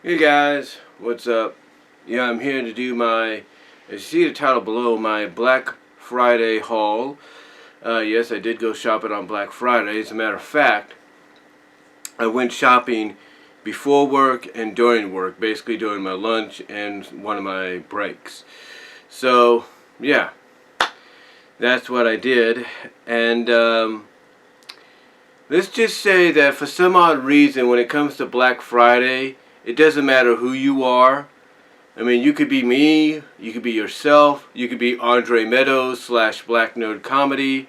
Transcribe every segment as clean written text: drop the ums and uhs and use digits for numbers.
Hey guys, what's up? Yeah, I'm here to do my, as you see the title below, my Black Friday haul. Yes, I did go shopping on Black Friday. As a matter of fact, I went shopping before work and during work, basically during my lunch and one of my breaks. So, yeah, that's what I did. And let's just say that for some odd reason, when it comes to Black Friday, it doesn't matter who you are. I mean, you could be me, you could be yourself, you could be Andre Meadows / Black Nerd Comedy.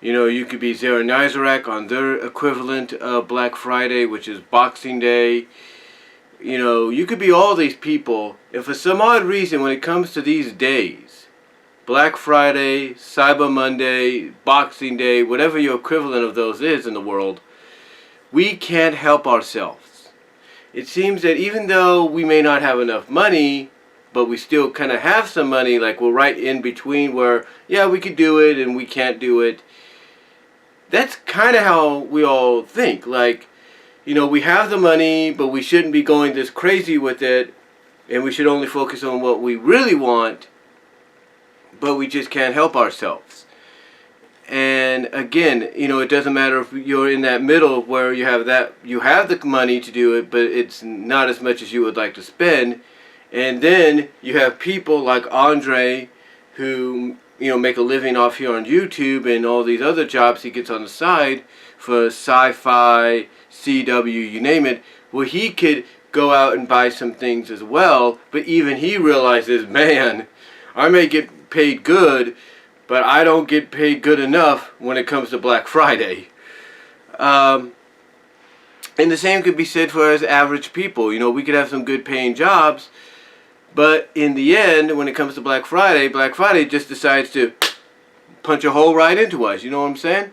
You know, you could be Zara Nizarak on their equivalent of Black Friday, which is Boxing Day. You know, you could be all these people, and for some odd reason, when it comes to these days, Black Friday, Cyber Monday, Boxing Day, whatever your equivalent of those is in the world, we can't help ourselves. It seems that even though we may not have enough money, but we still kind of have some money, like we're right in between where, yeah, we could do it and we can't do it. That's kind of how we all think. Like, you know, we have the money, but we shouldn't be going this crazy with it, and we should only focus on what we really want, but we just can't help ourselves. And again, you know, it doesn't matter if you're in that middle where you have the money to do it, but it's not as much as you would like to spend. And then you have people like Andre who, you know, make a living off here on YouTube and all these other jobs he gets on the side for Sci-Fi, CW, you name it, where he could go out and buy some things as well, but even he realizes, man, I may get paid good, but I don't get paid good enough when it comes to Black Friday. And the same could be said for us average people. You know, we could have some good paying jobs, but in the end, when it comes to Black Friday just decides to punch a hole right into us. You know what I'm saying?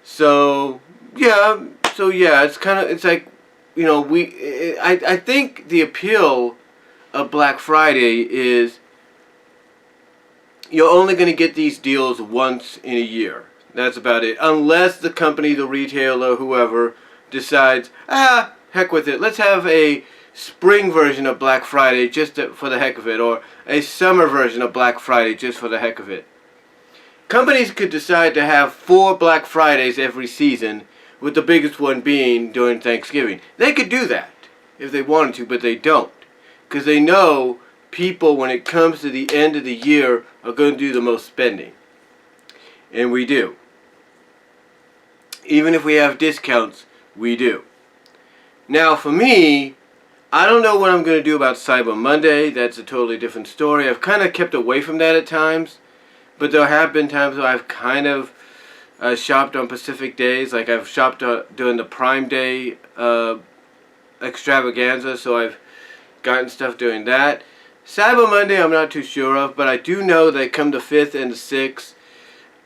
So yeah, it's like, you know, I think the appeal of Black Friday is you're only going to get these deals once in a year. That's about it. Unless the company, the retailer, whoever decides, heck with it. Let's have a spring version of Black Friday just for the heck of it, or a summer version of Black Friday just for the heck of it. Companies could decide to have 4 Black Fridays every season, with the biggest one being during Thanksgiving. They could do that if they wanted to, but they don't. Because they know people, when it comes to the end of the year, are going to do the most spending. And we do. Even if we have discounts, we do. Now, for me, I don't know what I'm going to do about Cyber Monday. That's a totally different story. I've kind of kept away from that at times. But there have been times where I've kind of shopped on Pacific days. Like I've shopped during the Prime Day extravaganza. So I've gotten stuff during that. Cyber Monday I'm not too sure of, but I do know that come the 5th and the 6th,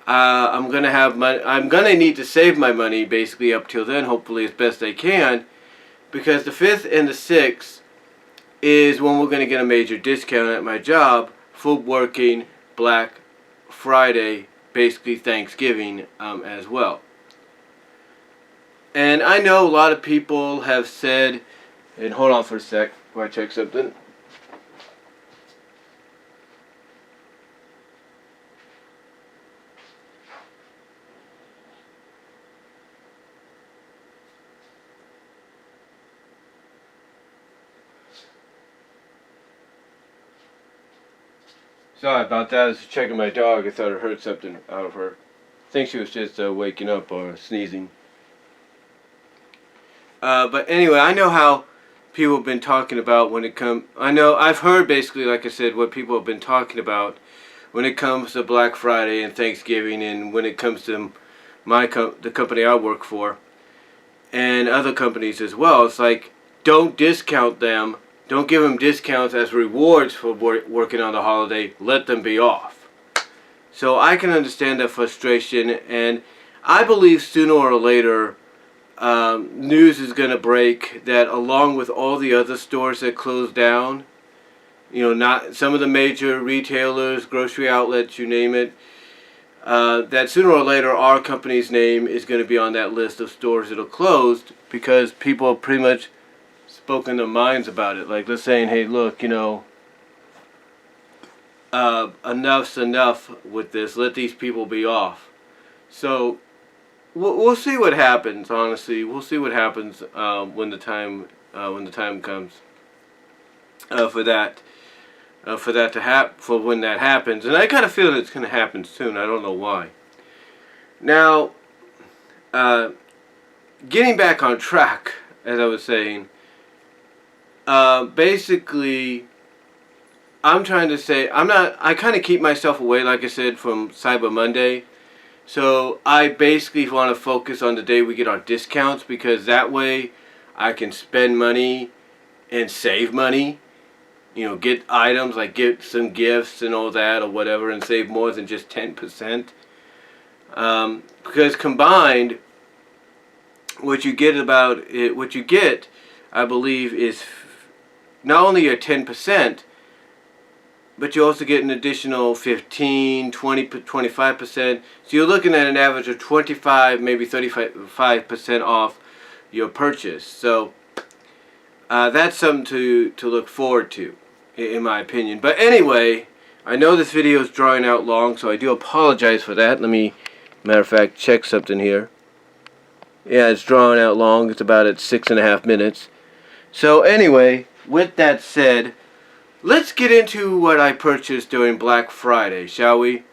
I'm gonna have money. I'm gonna need to save my money basically up till then, hopefully as best I can, because the 5th and the 6th is when we're gonna get a major discount at my job for working Black Friday, basically Thanksgiving as well. And I know a lot of people have said, and hold on for a sec while I check something. Sorry about that. I was checking my dog. I thought I heard something out of her. I think she was just waking up or sneezing. But anyway, I know how people have been talking about when it comes. I know I've heard basically, like I said, what people have been talking about when it comes to Black Friday and Thanksgiving, and when it comes to the company I work for, and other companies as well. It's like, don't discount them. Don't give them discounts as rewards for working on the holiday. Let them be off. So I can understand that frustration, and I believe sooner or later news is going to break that along with all the other stores that closed down, you know, not some of the major retailers, grocery outlets, you name it, that sooner or later our company's name is going to be on that list of stores that'll close because people have pretty much spoken their minds about it. Like they're saying, hey, look, you know, enough's enough with this. Let these people be off. So we'll see what happens. Honestly, we'll see what happens when the time comes for when that happens. And I kind of feel that it's going to happen soon. I don't know why. Now, getting back on track, as I was saying, basically, I'm trying to say, I kind of keep myself away, like I said, from Cyber Monday. So I basically want to focus on the day we get our discounts, because that way I can spend money and save money. You know, get items, like get some gifts and all that or whatever, and save more than just 10%. Because combined, what you get, I believe, is not only your 10%, but you also get an additional 15, 20, 25%. So you're looking at an average of 25, maybe 35% off your purchase. So that's something to look forward to, in my opinion. But anyway, I know this video is drawing out long, so I do apologize for that. Let me, matter of fact, check something here. Yeah, it's drawing out long. It's about at 6.5 minutes. So anyway, with that said, let's get into what I purchased during Black Friday, shall we?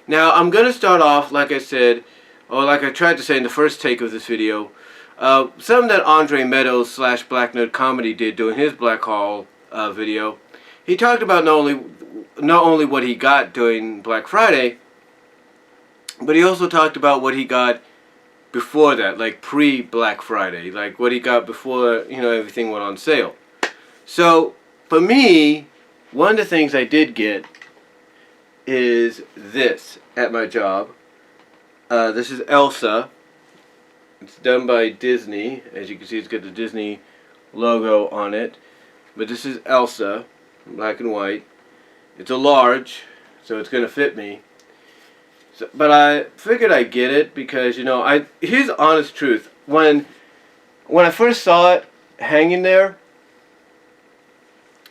Now, I'm going to start off, like I said, or like I tried to say in the first take of this video, something that Andre Meadows / Black Nerd Comedy did during his Black Haul video. He talked about not only what he got during Black Friday, but he also talked about what he got before that, like pre-Black Friday, like what he got before, you know, everything went on sale. So, for me, one of the things I did get is this at my job. This is Elsa. It's done by Disney. As you can see, it's got the Disney logo on it. But this is Elsa, black and white. It's a large, so it's going to fit me. So, but I figured I'd get it because, you know, here's the honest truth. When I first saw it hanging there,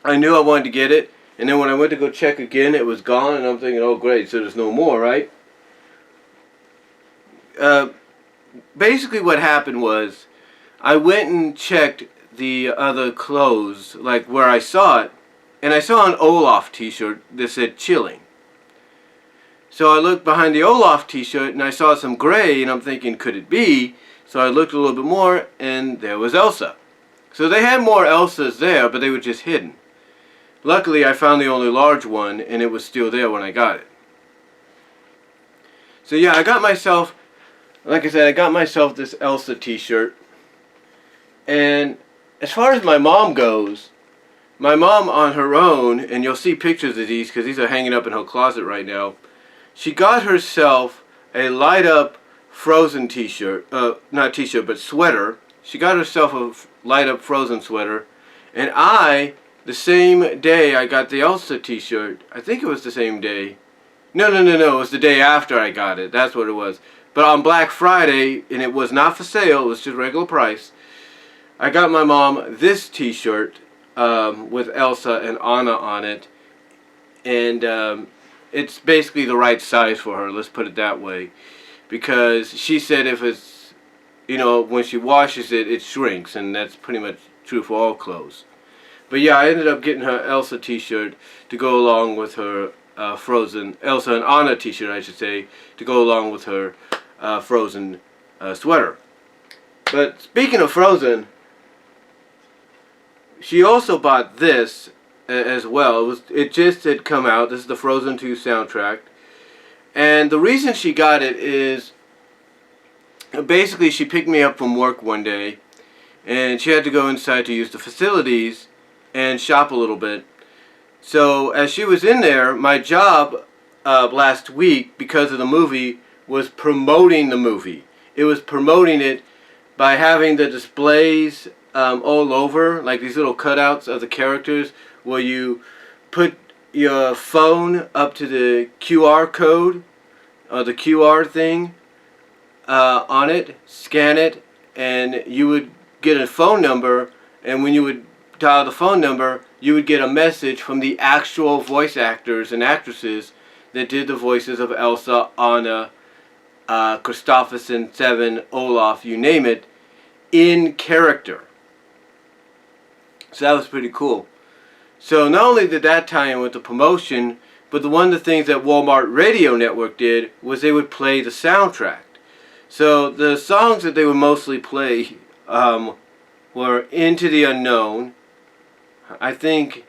I knew I wanted to get it, and then when I went to go check again, it was gone, and I'm thinking, oh great, so there's no more, right? Basically what happened was, I went and checked the other clothes, like where I saw it, and I saw an Olaf t-shirt that said chilling. So I looked behind the Olaf t-shirt, and I saw some gray, and I'm thinking, could it be? So I looked a little bit more, and there was Elsa. So they had more Elsas there, but they were just hidden. Luckily, I found the only large one, and it was still there when I got it. So yeah, I got myself, like I said, I got myself this Elsa t-shirt. And as far as my mom goes, my mom on her own, and you'll see pictures of these because these are hanging up in her closet right now, she got herself a light-up Frozen t-shirt, not t-shirt, but sweater. She got herself a light-up Frozen sweater, and the same day I got the Elsa t-shirt, I think it was the same day. No, it was the day after I got it. That's what it was. But on Black Friday, and it was not for sale, it was just regular price, I got my mom this t-shirt with Elsa and Anna on it. And it's basically the right size for her, let's put it that way. Because she said if it's, you know, when she washes it, it shrinks. And that's pretty much true for all clothes. But yeah, I ended up getting her Elsa t-shirt to go along with her Frozen, Elsa and Anna t-shirt I should say, to go along with her Frozen sweater. But speaking of Frozen, she also bought this as well. It just had come out. This is the Frozen 2 soundtrack. And the reason she got it is, basically she picked me up from work one day, and she had to go inside to use the facilities and shop a little bit. So as she was in there, my job last week, because of the movie, was promoting the movie. It was promoting it by having the displays all over, like these little cutouts of the characters, where you put your phone up to the QR code the QR thing on it, scan it, and you would get a phone number, and when you would dial the phone number, you would get a message from the actual voice actors and actresses that did the voices of Elsa, Anna, Kristofferson, Seven, Olaf, you name it, in character. So that was pretty cool. So not only did that tie in with the promotion, but one of the things that Walmart Radio Network did was they would play the soundtrack. So the songs that they would mostly play were Into the Unknown. I think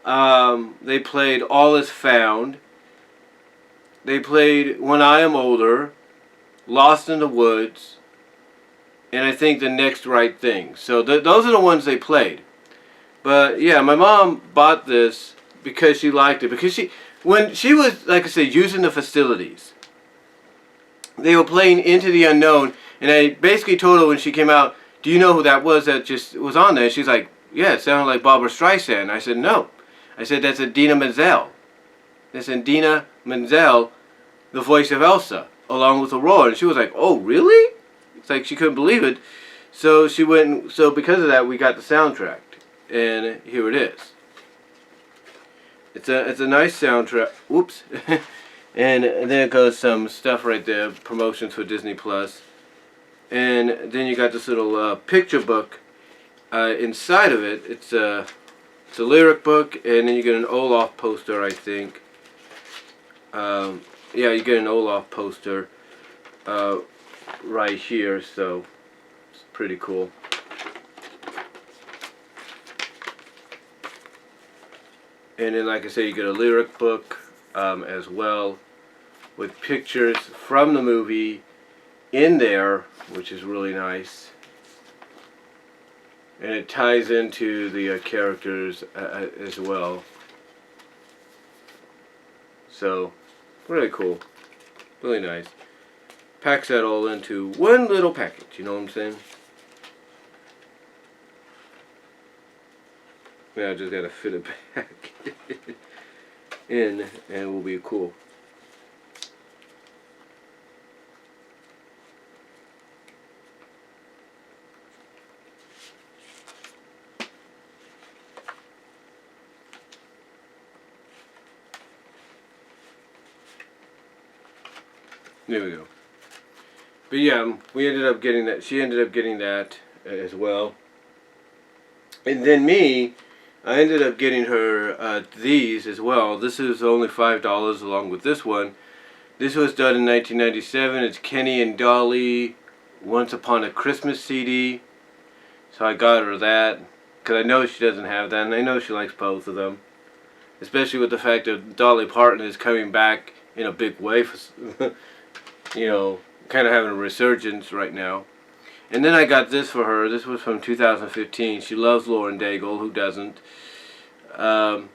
they played All Is Found. They played When I Am Older, Lost in the Woods, and I think The Next Right Thing. So those are the ones they played. But yeah, my mom bought this because she liked it. Because when she was, like I said, using the facilities, they were playing Into the Unknown, and I basically told her when she came out, do you know who that was just was on there? She's like, yeah, it sounded like Barbara Streisand. I said, no. I said, that's Idina Menzel. That's Idina Menzel, the voice of Elsa, along with Aurora. And she was like, oh, really? It's like she couldn't believe it. So she went, so because of that, we got the soundtrack. And here it is. It's a nice soundtrack. Whoops. And then goes some stuff right there, promotions for Disney Plus. And then you got this little picture book inside of it. It's a lyric book, and then you get an Olaf poster, I think. Yeah, you get an Olaf poster right here, so it's pretty cool. And then, like I say, you get a lyric book as well, with pictures from the movie in there, which is really nice. And it ties into the characters as well. So, really cool. Really nice. Packs that all into one little package, you know what I'm saying? Yeah, I just gotta fit it back in, and it will be cool. There we go. But yeah, we ended up getting that. She ended up getting that as well. And then me, I ended up getting her these as well. This is only $5 along with this one. This was done in 1997. It's Kenny and Dolly Once Upon a Christmas CD. So I got her that because I know she doesn't have that, and I know she likes both of them. Especially with the fact that Dolly Parton is coming back in a big way for, you know, kind of having a resurgence right now. And then I got this for her. This was from 2015. She loves Lauren Daigle. Who doesn't? And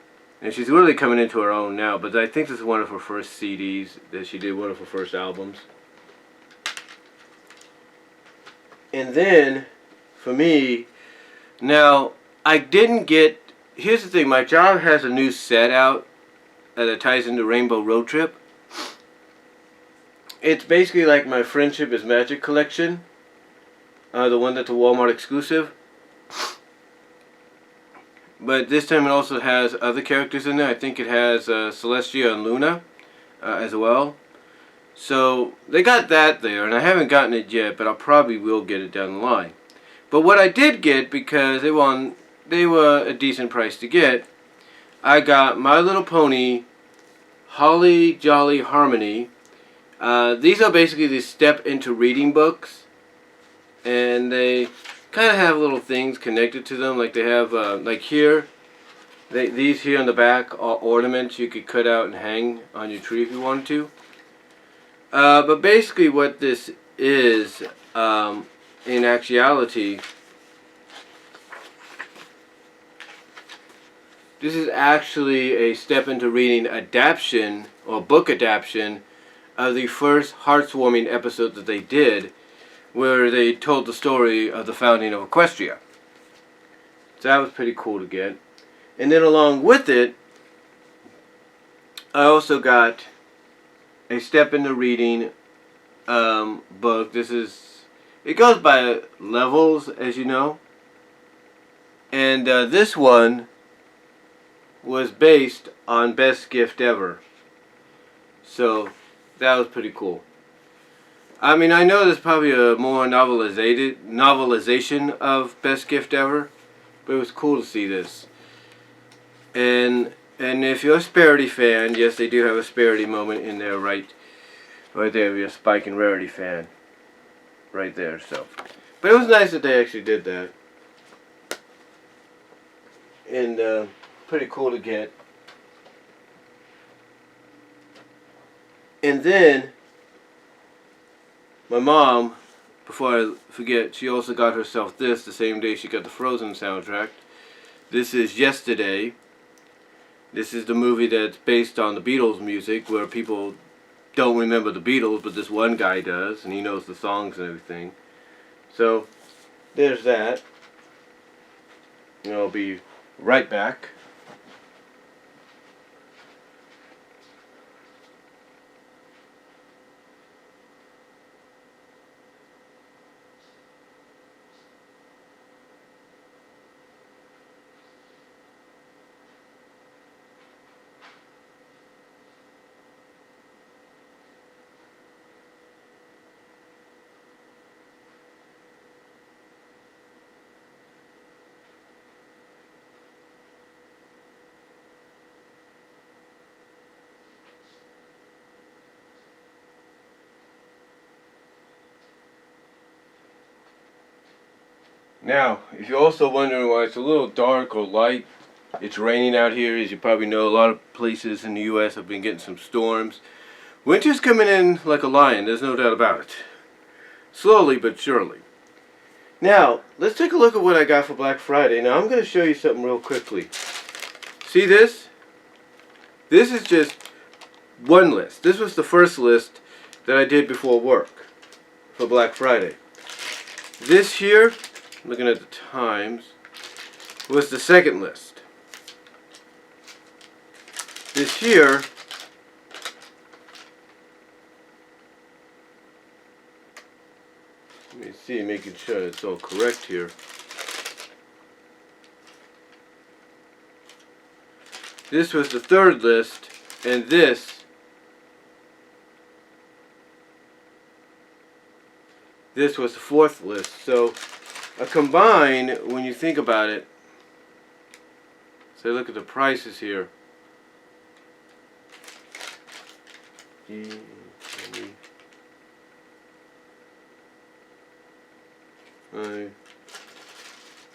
she's really coming into her own now. But I think this is one of her first CDs that she did, one of her first albums. And then, for me, now, I didn't get... Here's the thing. My job has a new set out that ties into Rainbow Road Trip. It's basically like my Friendship is Magic collection. The one that's a Walmart exclusive. But this time it also has other characters in there. I think it has Celestia and Luna as well. So they got that there, and I haven't gotten it yet, but I probably will get it down the line. But what I did get, because they were a decent price to get, I got My Little Pony, Holly Jolly Harmony. These are basically the step into reading books. And they kind of have little things connected to them. Like they have, like here, these here on the back are ornaments you could cut out and hang on your tree if you wanted to. But basically what this is, in actuality, this is actually a step into reading adaptation, or book adaptation, of the first Heartswarming episode that they did, where they told the story of the founding of Equestria. So that was pretty cool to get. And then along with it, I also got a Step into Reading book. It goes by levels, as you know. And this one was based on Best Gift Ever. So that was pretty cool. I mean, I know there's probably a more novelization of Best Gift Ever, but it was cool to see this. And if you're a Sparity fan, yes, they do have a Sparity moment in there, right there. If you're a Spike and Rarity fan, right there. So, but it was nice that they actually did that, and pretty cool to get. And then my mom, before I forget, she also got herself this the same day she got the Frozen soundtrack. This is Yesterday. This is the movie that's based on the Beatles music, where people don't remember the Beatles, but this one guy does, and he knows the songs and everything. So, there's that. And I'll be right back. Now, if you're also wondering why it's a little dark or light, it's raining out here. As you probably know, a lot of places in the U.S. have been getting some storms. Winter's coming in like a lion, there's no doubt about it. Slowly but surely. Now, let's take a look at what I got for Black Friday. Now, I'm going to show you something real quickly. See this? This is just one list. This was the first list that I did before work for Black Friday. This here, looking at the times, was the second list. This here let me see, making sure it's all correct here. This was the third list, and this was the fourth list. So a combined, when you think about it, so look at the prices here.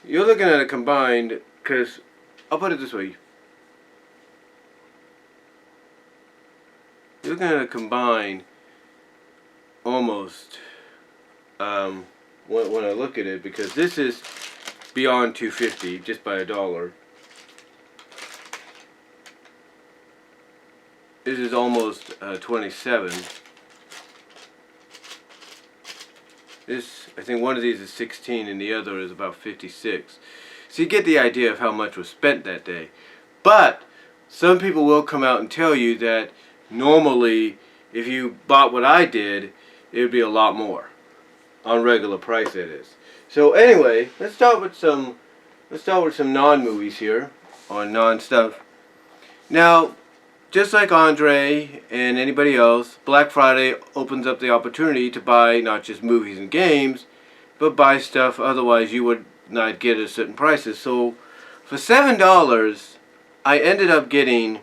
You're looking at a combined, because I'll put it this way. You're looking at a combined almost when I look at it, because this is beyond $2.50 just by $1. This is almost 27. This, I think one of these is 16 and the other is about 56. So you get the idea of how much was spent that day. But some people will come out and tell you that normally if you bought what I did, it would be a lot more. On regular price, that is. So anyway, let's start with some non-movies here, or non-stuff. Now, just like Andre and anybody else, Black Friday opens up the opportunity to buy not just movies and games, but buy stuff otherwise you would not get at certain prices. So for $7, I ended up getting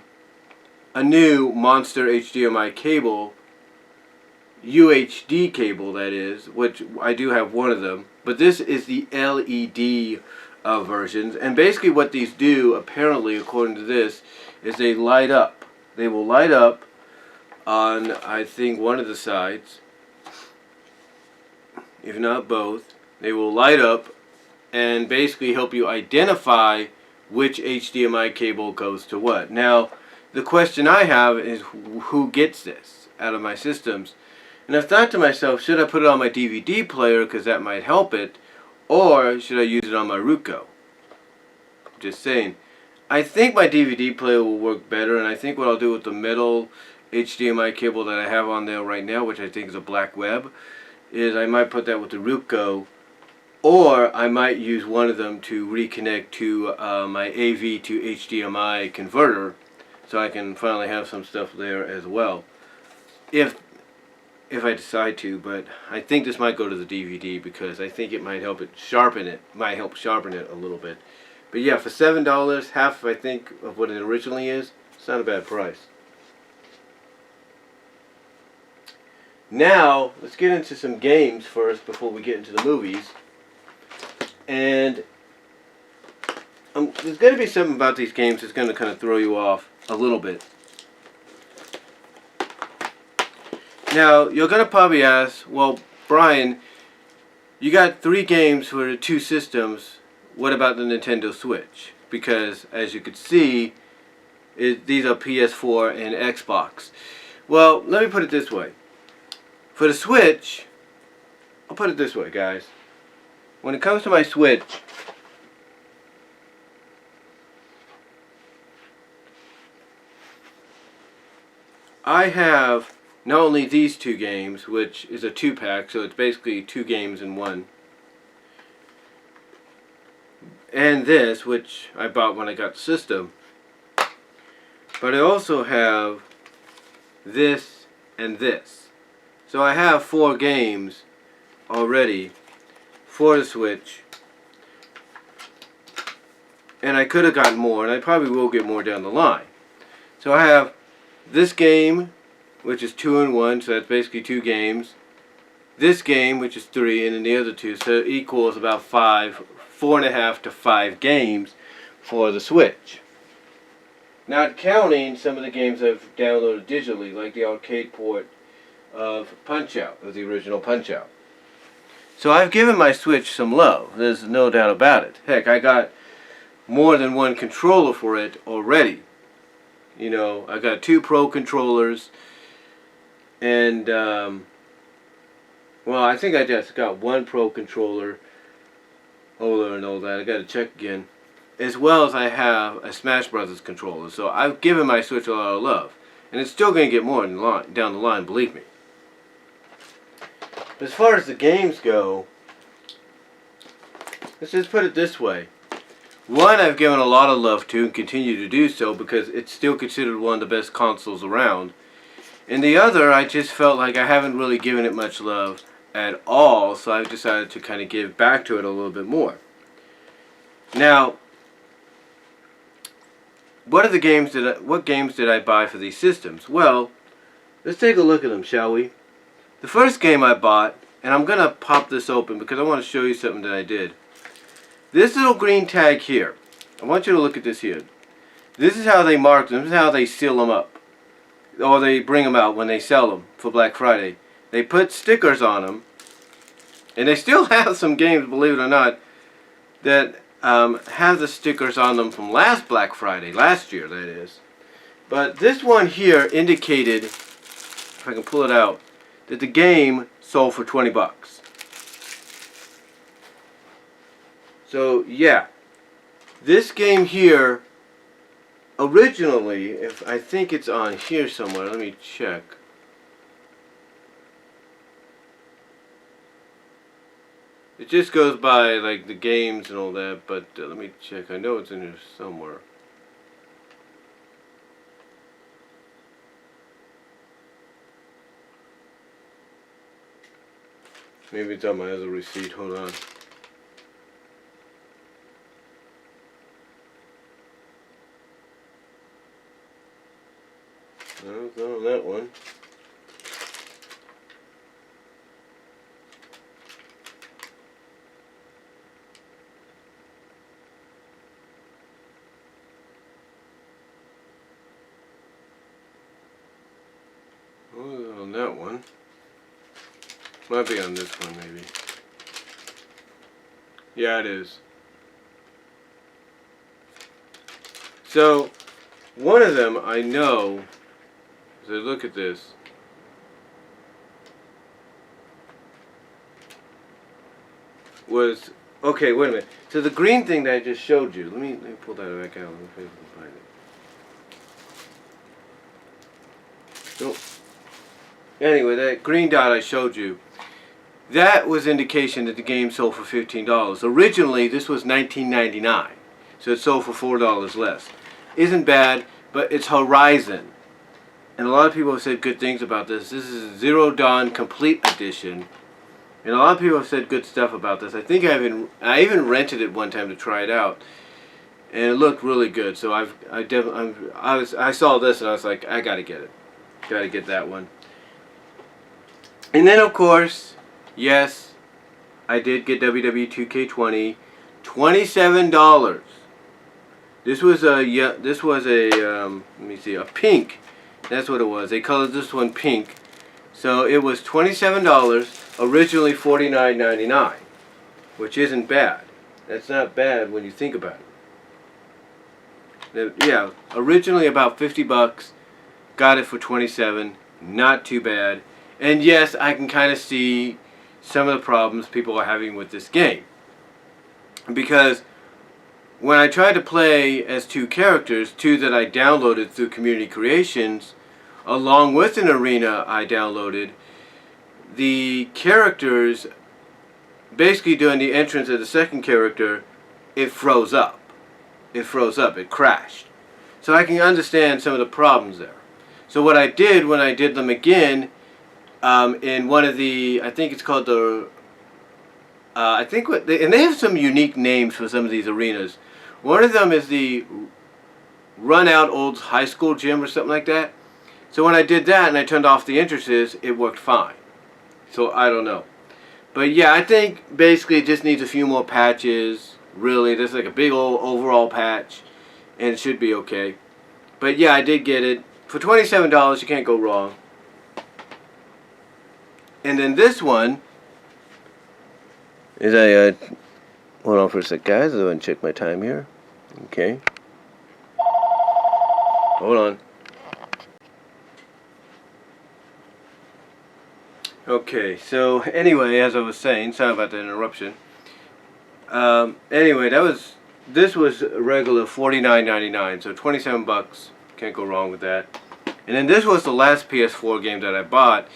a new Monster HDMI cable, UHD cable that is, which I do have one of them, but this is the LED versions. And basically what these do, apparently according to this, is they light up. They will light up on, I think, one of the sides, if not both. They will light up and basically help you identify which HDMI cable goes to what. Now, the question I have is, who gets this out of my systems? And I've thought to myself, should I put it on my DVD player because that might help it, or should I use it on my Roku? Just saying. I think my DVD player will work better, and I think what I'll do with the metal HDMI cable that I have on there right now, which I think is a black web, is I might put that with the Rootco, or I might use one of them to reconnect to my AV to HDMI converter, so I can finally have some stuff there as well, if I decide to. But I think this might go to the DVD because I think it might help sharpen it a little bit. But yeah, for $7, half I think of what it originally is, it's not a bad price. Now let's get into some games first before we get into the movies. And there's going to be something about these games that's going to kind of throw you off a little bit. Now, you're going to probably ask, well, Brian, you got 3 games for the 2 systems. What about the Nintendo Switch? Because, as you can see, these are PS4 and Xbox. Well, let me put it this way. For the Switch, I'll put it this way, guys. When it comes to my Switch, I have not only these 2 games, which is a 2-pack, so it's basically 2 games in one, and this, which I bought when I got the system, but I also have this and this. So I have 4 games already for the Switch, and I could have gotten more, and I probably will get more down the line. So I have this game, which is 2 in 1, so that's basically 2 games. This game, which is 3, and then the other 2, so it equals about 4.5 to 5 games for the Switch. Not counting some of the games I've downloaded digitally, like the arcade port of Punch-Out, of the original Punch-Out. So I've given my Switch some love, there's no doubt about it. Heck, I got more than one controller for it already. You know, I got 2 Pro controllers, and well, I think I just got 1 Pro controller holder and all that. I gotta check again. As well as I have a Smash Brothers controller. So I've given my Switch a lot of love, and it's still gonna get more down the line, believe me. As far as the games go, let's just put it this way. One, I've given a lot of love to and continue to do so because it's still considered one of the best consoles around. And the other, I just felt like I haven't really given it much love at all, so I've decided to kind of give back to it a little bit more. Now, what games did I buy for these systems? Well, let's take a look at them, shall we? The first game I bought, and I'm going to pop this open because I want to show you something that I did. This little green tag here, I want you to look at this here. This is how they mark them, this is how they seal them up. Or they bring them out when they sell them for Black Friday. They put stickers on them, and they still have some games, believe it or not, that have the stickers on them from last Black Friday, last year that is. But this one here indicated, if I can pull it out, that the game sold for 20 bucks. So yeah, this game here, originally, if I think it's on here somewhere, let me check. It just goes by like the games and all that, but let me check. I know it's in here somewhere. Maybe it's on my other receipt. Hold on. No, it's not on that one. Oh, on that one. Might be on this one, maybe. Yeah, it is. So, one of them I know. So look at this. Was okay. Wait a minute. So the green thing that I just showed you. Let me pull that back out. Let me see if I can find it. So, anyway, that green dot I showed you, that was indication that the game sold for $15. Originally, this was $19.99, so it sold for $4 less. Isn't bad, but it's Horizon. And a lot of people have said good things about this. This is Zero Dawn Complete Edition. And a lot of people have said good stuff about this. I think I even rented it one time to try it out. And it looked really good. So I saw this and I was like, I gotta get it. Gotta get that one. And then of course, yes, I did get WWE 2K20, $27. This was a let me see, a pink. That's what it was. They colored this one pink. So it was $27, originally $49.99, which isn't bad. That's not bad when you think about it. Yeah, originally about 50 bucks, got it for 27, not too bad. And yes, I can kind of see some of the problems people are having with this game. Because when I tried to play as two characters, two that I downloaded through Community Creations, along with an arena I downloaded, the characters, basically during the entrance of the second character, it froze up. It froze up. It crashed. So I can understand some of the problems there. So what I did when I did them again, in one of the, I think it's called the, and they have some unique names for some of these arenas. One of them is the Run Out Old High School Gym or something like that. So when I did that and I turned off the entrances, it worked fine. So I don't know. But yeah, I think basically it just needs a few more patches. Really, there's like a big old overall patch. And it should be okay. But yeah, I did get it. For $27, you can't go wrong. And then this one is hold on for a sec, guys. I'm going to check my time here. Okay. Hold on. Okay, so anyway, as I was saying, sorry about the interruption. Anyway, this was a regular $49.99, so 27 bucks. Can't go wrong with that. And then this was the last PS4 game that I bought.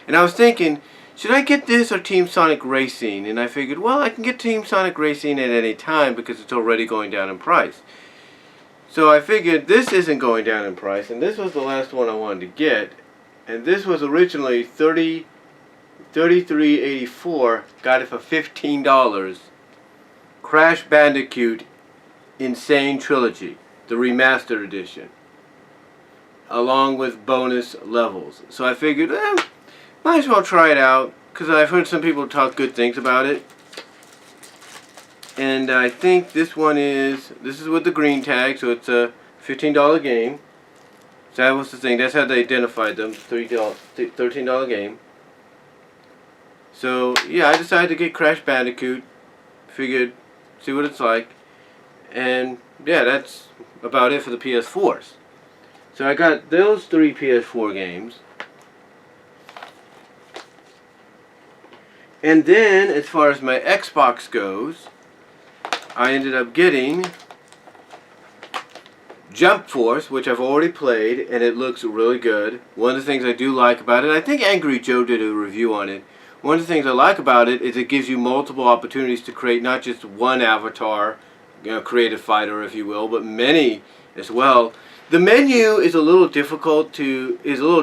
And I was thinking, should I get this or Team Sonic Racing? And I figured, well, I can get Team Sonic Racing at any time because it's already going down in price. So I figured this isn't going down in price, and this was the last one I wanted to get. And this was originally $33.84, got it for $15. Crash Bandicoot Insane Trilogy, the remastered edition, along with bonus levels. So I figured, might as well try it out, because I've heard some people talk good things about it. And I think this is with the green tag, so it's a $15 game. So that was the thing, that's how they identified them, $13 game. So yeah, I decided to get Crash Bandicoot, figured, see what it's like. And yeah, that's about it for the PS4s. So I got those 3 PS4 games. And then, as far as my Xbox goes, I ended up getting Jump Force, which I've already played, and it looks really good. One of the things I do like about it, I think Angry Joe did a review on it. One of the things I like about it is it gives you multiple opportunities to create not just one avatar, create a fighter if you will, but many as well. The menu is a little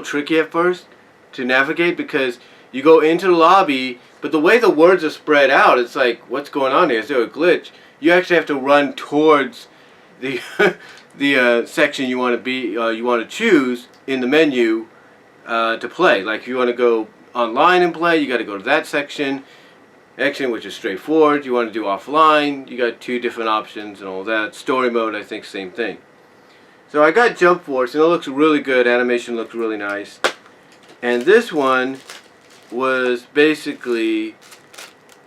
tricky at first to navigate because you go into the lobby, but the way the words are spread out, it's like, what's going on here? Is there a glitch? You actually have to run towards the the section you want to choose in the menu to play. Like if you want to go online and play, you got to go to that section, which is straightforward. You want to do offline, you got 2 different options and all that. Story mode, I think, same thing. So I got Jump Force, and it looks really good. Animation looks really nice. And this one was basically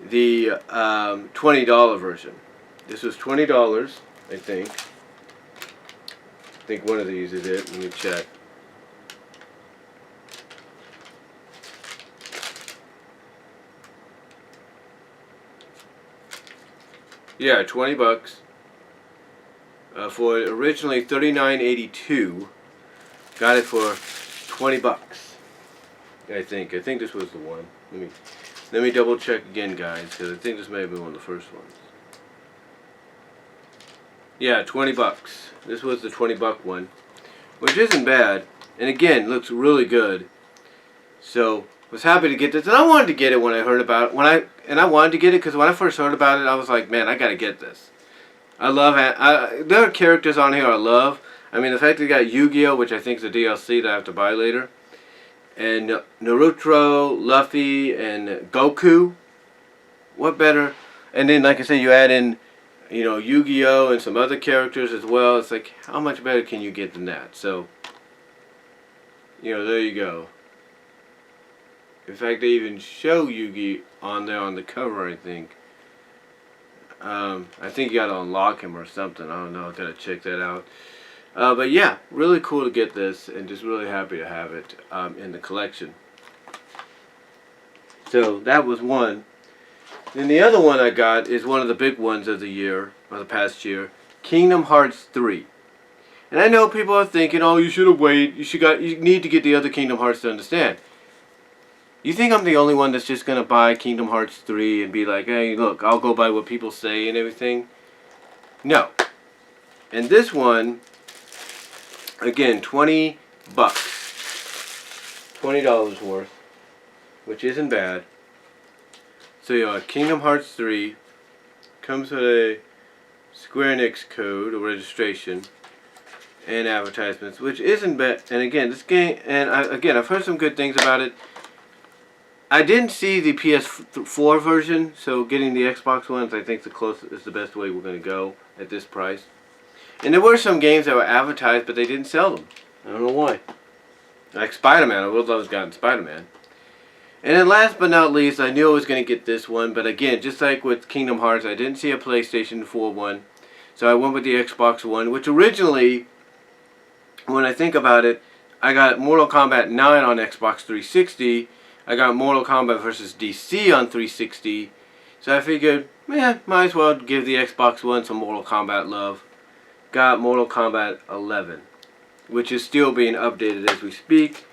the $20 version. This was $20, I think. I think one of these is it. Let me check. Yeah, 20 bucks. For originally $39.82. Got it for $20. I think this was the one. Let me double check again, guys, because I think this may have been one of the first ones. Yeah, $20. This was the $20 one, which isn't bad, and again looks really good. So was happy to get this, and I wanted to get it when I heard about it. I wanted to get it because when I first heard about it, I was like, man, I gotta get this. I love it. There are characters on here I love. I mean, the fact that they got Yu-Gi-Oh, which I think is a DLC that I have to buy later, and Naruto, Luffy, and Goku. What better? And then, like I said, you add in, you know, Yu-Gi-Oh and some other characters as well. It's like, how much better can you get than that? So, you know, there you go. In fact, they even show Yugi on there on the cover, I think. I think you gotta unlock him or something. I don't know. I gotta check that out. But yeah, really cool to get this, and just really happy to have it in the collection. So that was one. Then the other one I got is one of the big ones of the year, or the past year, Kingdom Hearts 3. And I know people are thinking, oh, you should have waited. You need to get the other Kingdom Hearts to understand. You think I'm the only one that's just gonna buy Kingdom Hearts 3 and be like, hey, look, I'll go by what people say and everything? No. And this one, again, $20. $20 worth, which isn't bad. So yeah, Kingdom Hearts 3 comes with a Square Enix code or registration and advertisements, which isn't bad. And again, this game, and I've heard some good things about it. I didn't see the PS4 version, so getting the Xbox ones, I think is the best way we're going to go at this price. And there were some games that were advertised, but they didn't sell them. I don't know why. Like Spider-Man, I would love to have gotten Spider-Man. And then last but not least, I knew I was going to get this one, but again, just like with Kingdom Hearts, I didn't see a PlayStation 4 one, so I went with the Xbox One, which originally, when I think about it, I got Mortal Kombat 9 on Xbox 360, I got Mortal Kombat vs. DC on 360, so I figured, might as well give the Xbox One some Mortal Kombat love. Got Mortal Kombat 11, which is still being updated as we speak.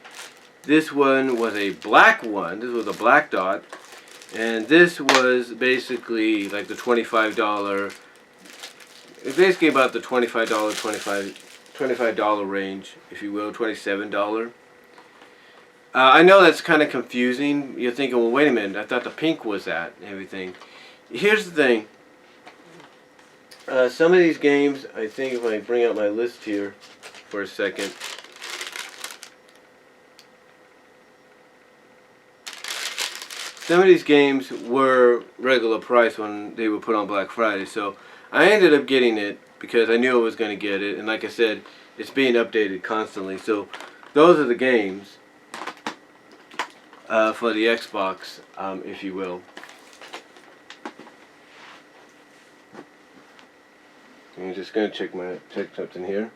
This one was a black one, this was a black dot, and this was basically like the $25, it's basically about the $25 range, if you will, $27. I know that's kind of confusing. You're thinking, well, wait a minute, I thought the pink was that and everything. Here's the thing. Some of these games, I think if I bring out my list here for a second. Some of these games were regular price when they were put on Black Friday. So I ended up getting it because I knew I was going to get it. And like I said, it's being updated constantly. So those are the games. For the Xbox, if you will. I'm just gonna check something here.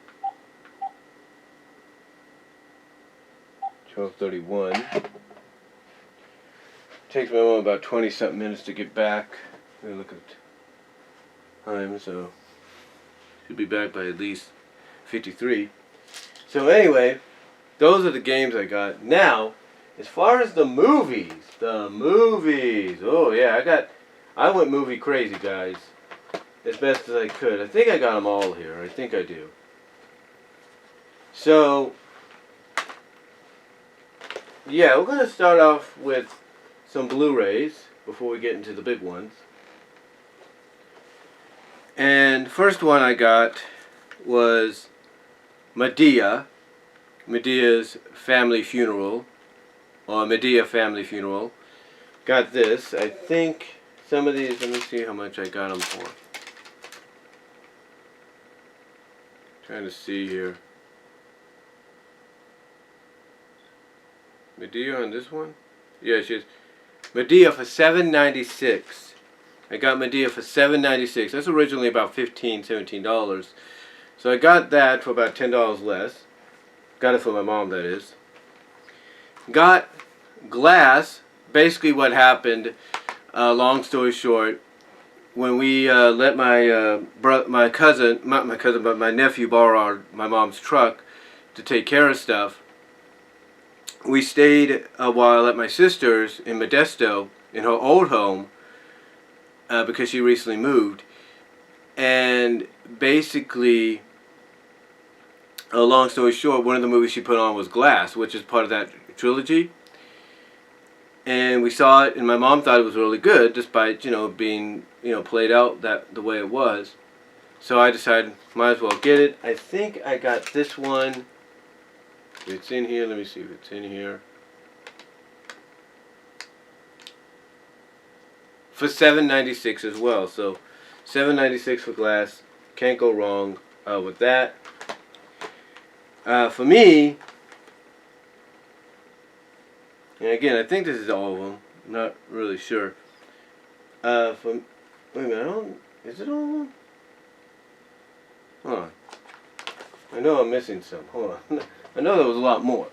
12:31. Takes my mom about 20-something minutes to get back. Let me look at the time, so should be back by at least 53. So anyway, those are the games I got. Now, as far as the movies, oh yeah, I went movie crazy, guys, as best as I could. I think I got them all here. I think I do. So, yeah, we're gonna start off with some Blu-rays before we get into the big ones. And first one I got was Medea's Family Funeral. Or Madea Family Funeral. Got this. I think some of these, let me see how much I got them for. Trying to see here. Madea on this one? Yeah, she's Madea for $7.96. I got Madea for $7.96. That's originally about $15, $17. So I got that for about $10 less. Got it for my mom, that is. Got Glass. Basically what happened, long story short, when we let my nephew borrow my mom's truck to take care of stuff, we stayed a while at my sister's in Modesto, in her old home, because she recently moved. And basically, a long story short, one of the movies she put on was Glass, which is part of that trilogy. And we saw it, and my mom thought it was really good, despite, being, played out the way it was. So I decided, might as well get it. I think I got this one. It's in here. Let me see if it's in here. For $7.96 as well. So $7.96 for Glass. Can't go wrong with that. For me, and again, I think this is all of them. I'm not really sure. Wait a minute, is it all of them? Hold on. I know I'm missing some. Hold on. I know there was a lot more.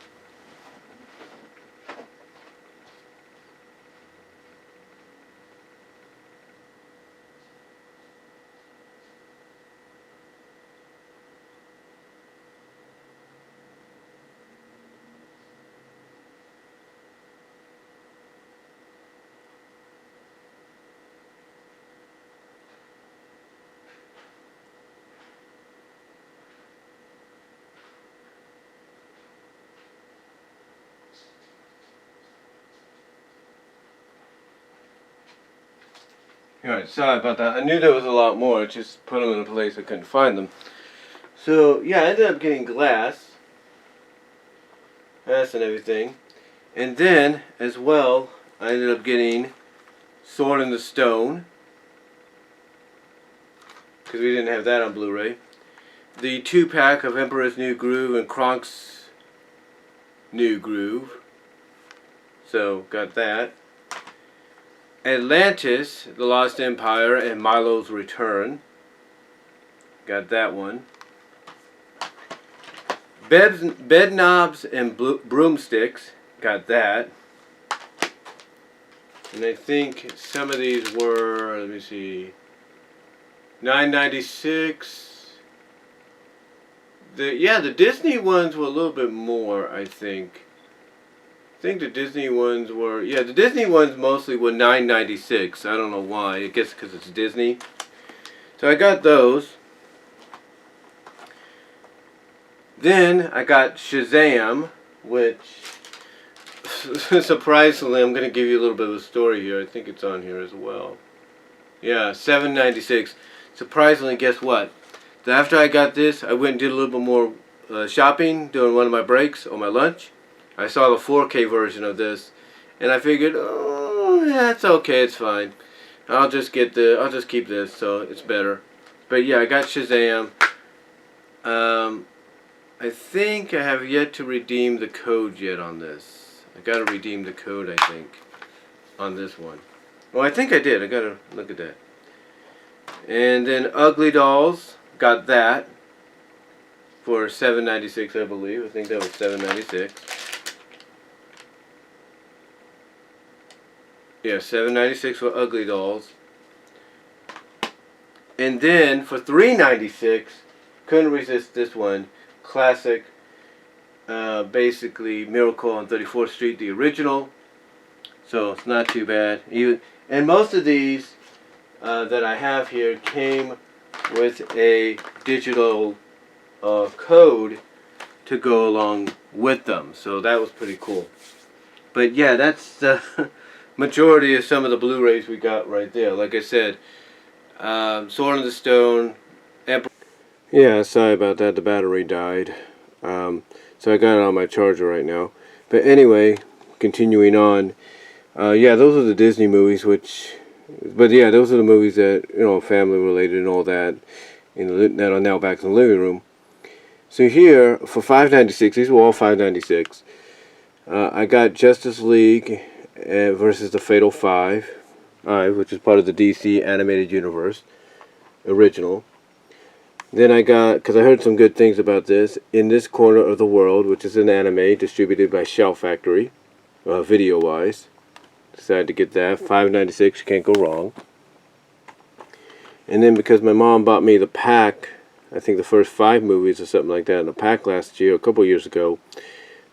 Alright, sorry about that. I knew there was a lot more. I just put them in a place I couldn't find them. So, yeah, I ended up getting Glass. Glass and everything. And then, as well, I ended up getting Sword in the Stone. Because we didn't have that on Blu-ray. The 2-pack of Emperor's New Groove and Kronk's New Groove. So, got that. Atlantis, The Lost Empire, and Milo's Return. Got that one. Bed Knobs and Broomsticks. Got that. And I think some of these were, let me see, $9.96. The Disney ones were a little bit more, I think. I think the Disney ones were, the Disney ones mostly were $9.96. I don't know why. I guess because it's Disney. So I got those. Then I got Shazam, which, surprisingly, I'm going to give you a little bit of a story here. I think it's on here as well. Yeah, $7.96. Surprisingly, guess what? So after I got this, I went and did a little bit more shopping during one of my breaks on my lunch. I saw the 4K version of this, and I figured, oh, yeah, it's okay, it's fine. I'll just keep this, so it's better. But yeah, I got Shazam. I think I have yet to redeem the code yet on this. I gotta redeem the code, I think, on this one. Well, I think I did. I gotta look at that. And then Ugly Dolls, got that for $7.96, I believe. I think that was $7.96. Yeah, $7.96 for Ugly Dolls. And then for $3.96, couldn't resist this one. Classic, basically Miracle on 34th Street, the original. So it's not too bad. And most of these that I have here came with a digital code to go along with them. So that was pretty cool. But yeah, that's the majority of some of the Blu-rays we got right there. Like I said, Sword in the Stone, Emperor. Yeah, sorry about that. The battery died. So I got it on my charger right now. But anyway, continuing on. Yeah, those are the Disney movies, but yeah, those are the movies that, family related and all that, that are now back in the living room. So here, for $5.96, these were all $5.96. I got Justice League versus the Fatal Five, which is part of the DC Animated Universe, original. Then I got, because I heard some good things about this, In This Corner of the World, which is an anime distributed by Shout Factory, video-wise. Decided to get that. $5.96, you can't go wrong. And then because my mom bought me the pack, I think the first 5 movies or something like that in a pack last year, a couple years ago,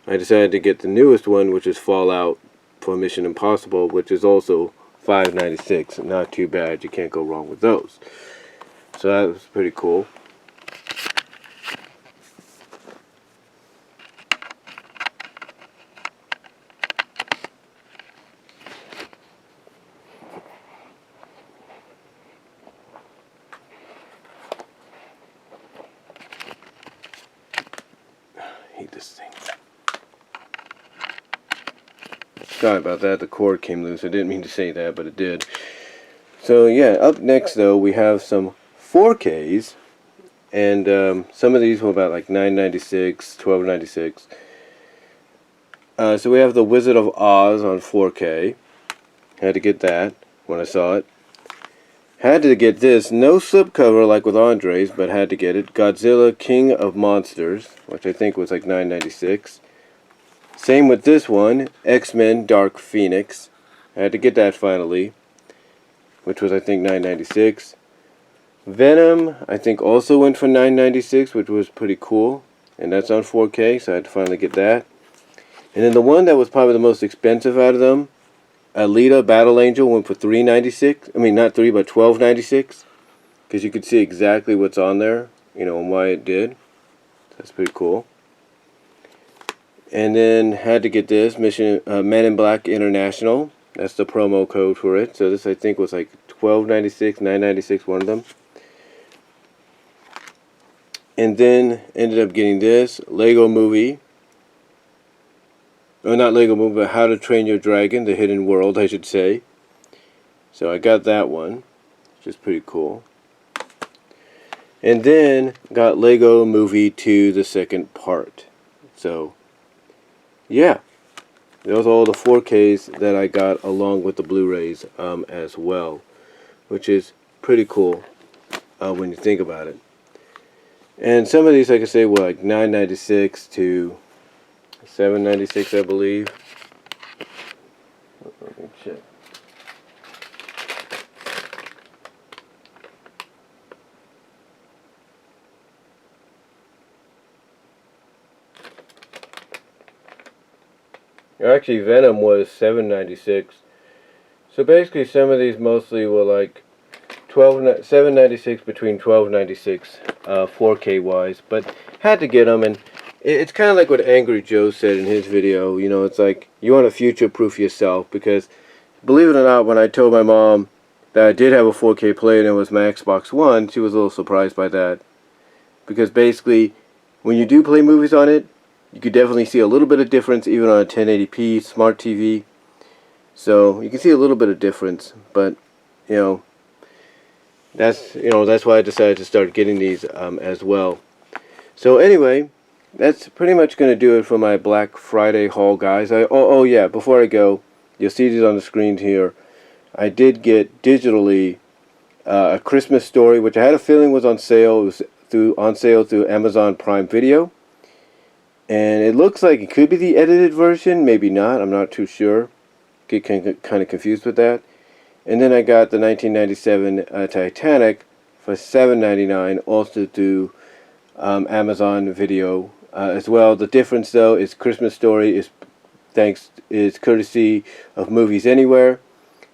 I decided to get the newest one, which is Fallout for Mission Impossible, which is also $5.96. Not too bad. You can't go wrong with those. So that was pretty cool. I hate this thing. Sorry about that. The cord came loose. I didn't mean to say that, but it did. So yeah, up next though we have some 4Ks, and some of these were about like $9.96, $12.96. So we have The Wizard of Oz on 4K. Had to get that when I saw it. Had to get this, no slipcover like with Andre's, but had to get it. Godzilla King of Monsters, which I think was like $9.96. Same with this one, X-Men Dark Phoenix. I had to get that finally, which was I think $9.96. Venom, I think also went for $9.96, which was pretty cool. And that's on 4K, so I had to finally get that. And then the one that was probably the most expensive out of them, Alita Battle Angel, went for $3.96. I mean, not 3, but $12.96. Because you could see exactly what's on there, you know, and why it did. That's pretty cool. And then had to get this, Men in Black International. That's the promo code for it. So this I think was like $12.96, $9.96, one of them. And then ended up getting this, Lego Movie. Oh, not Lego Movie, but How to Train Your Dragon, The Hidden World, I should say. So I got that one, which is pretty cool. And then got Lego Movie 2, the second part. So, yeah. Those are all the 4Ks that I got along with the Blu-rays as well. Which is pretty cool when you think about it. And some of these, like I say, were like $9.96 to $7.96, I believe. Let me check. Actually, Venom was $7.96. So basically, some of these mostly were like $7.96 between $12.96, 4K wise. But had to get them, and it's kind of like what Angry Joe said in his video. You know, it's like you want to future-proof yourself, because believe it or not, when I told my mom that I did have a 4K player and it was my Xbox One, she was a little surprised by that. Because basically, when you do play movies on it, you could definitely see a little bit of difference even on a 1080p smart TV. So you can see a little bit of difference, but you know, that's why I decided to start getting these as well. So anyway, that's pretty much going to do it for my Black Friday haul, guys. Oh yeah, before I go, you'll see these on the screen here. I did get digitally A Christmas Story, which I had a feeling was on sale. It was on sale through Amazon Prime Video. And it looks like it could be the edited version, maybe not, I'm not too sure. Get kind of confused with that. And then I got the 1997 Titanic for $7.99, also through Amazon Video as well. The difference though is Christmas Story is courtesy of Movies Anywhere.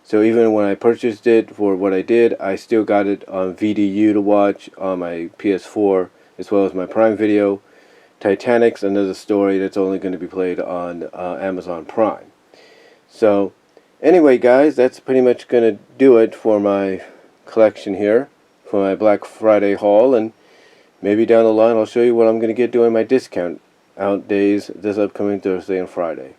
So even when I purchased it for what I did, I still got it on VDU to watch on my PS4 as well as my Prime Video. Titanic's another story that's only going to be played on Amazon Prime. So anyway, guys, that's pretty much going to do it for my collection here for my Black Friday haul, and maybe down the line I'll show you what I'm going to get doing my discount out days this upcoming Thursday and Friday.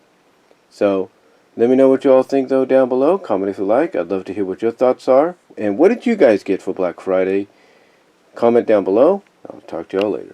So let me know what you all think though down below. Comment if you like. I'd love to hear what your thoughts are. And what did you guys get for Black Friday? Comment down below. I'll talk to y'all later.